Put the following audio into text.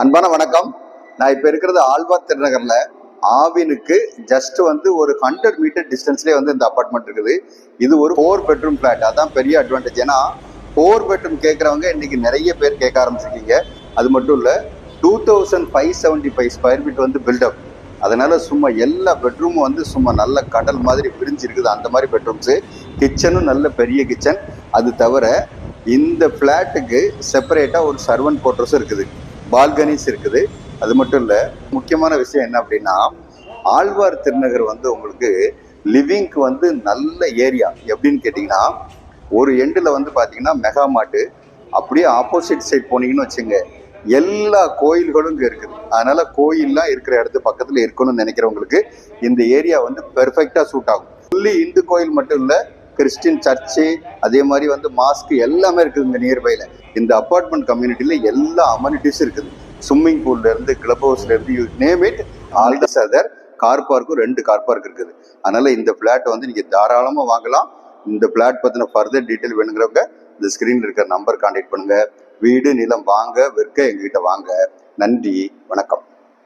அன்பான வணக்கம். நான் இப்போ இருக்கிறது ஆழ்வார் திருநகரில் ஆவினுக்கு ஜஸ்ட் வந்து ஒரு 100 மீட்டர் டிஸ்டன்ஸ்லேயே வந்து இந்த அப்பார்ட்மெண்ட் இருக்குது. இது ஒரு 4 பெட்ரூம் ஃப்ளாட். அதான் பெரிய அட்வான்டேஜ். ஏன்னா 4 பெட்ரூம் கேட்குறவங்க இன்னைக்கு நிறைய பேர் கேட்க ஆரம்பிச்சிருக்கீங்க. அது மட்டும் இல்லை, 2575 ஸ்கொயர் ஃபீட் வந்து பில்டப். அதனால சும்மா எல்லா பெட்ரூமும் வந்து சும்மா நல்ல கடல் மாதிரி பிரிஞ்சு இருக்குது. அந்த மாதிரி பெட்ரூம்ஸு, கிச்சனும் நல்ல பெரிய கிச்சன். அது தவிர இந்த ஃப்ளாட்டுக்கு செப்பரேட்டாக ஒரு சர்வன்ட் குவார்ட்டர்ஸும் இருக்குது, பால்கனிஸ் இருக்குது. அது மட்டும் இல்லை, முக்கியமான விஷயம் என்ன அப்படின்னா, ஆழ்வார் திருநகர் வந்து உங்களுக்கு லிவிங்க்கு வந்து நல்ல ஏரியா. எப்படின்னு கேட்டிங்கன்னா, ஒரு எண்டில் வந்து பார்த்தீங்கன்னா மெகா மார்ட்டு, அப்படியே ஆப்போசிட் சைட் போனீங்கன்னு வச்சுங்க, எல்லா கோயில்களும் இங்கே இருக்குது. அதனால கோயில்லாம் இருக்கிற இடத்து பக்கத்தில் இருக்கணும்னு நினைக்கிறவங்களுக்கு இந்த ஏரியா வந்து பெர்ஃபெக்டாக சூட் ஆகும். ஃபுல்லி இந்து கோயில் மட்டும் இல்லை, கிறிஸ்டின் சர்ச்சு, அதே மாதிரி வந்து மாஸ்க்கு எல்லாமே இருக்குது இந்த நியர்பைல. இந்த அப்பார்ட்மெண்ட் கம்யூனிட்டியில எல்லா அமெனிட்டிஸும் இருக்குது. ஸ்விம்மிங் பூல்ல இருந்து, கிளப் ஹவுஸ்ல இருந்து, you name it, all the other. Car பார்க்கும் 2 கார் பார்க் இருக்குது. அதனால இந்த பிளாட் வந்து நீங்க தாராளமா வாங்கலாம். இந்த பிளாட் பத்தின ஃபர்தர் டீட்டெயில் வேணுங்கிறவங்க இந்த ஸ்கிரீன்ல இருக்கிற நம்பர் கான்டாக்ட் பண்ணுங்க. வீடு நிலம் வாங்க விற்க எங்ககிட்ட வாங்க. நன்றி, வணக்கம்.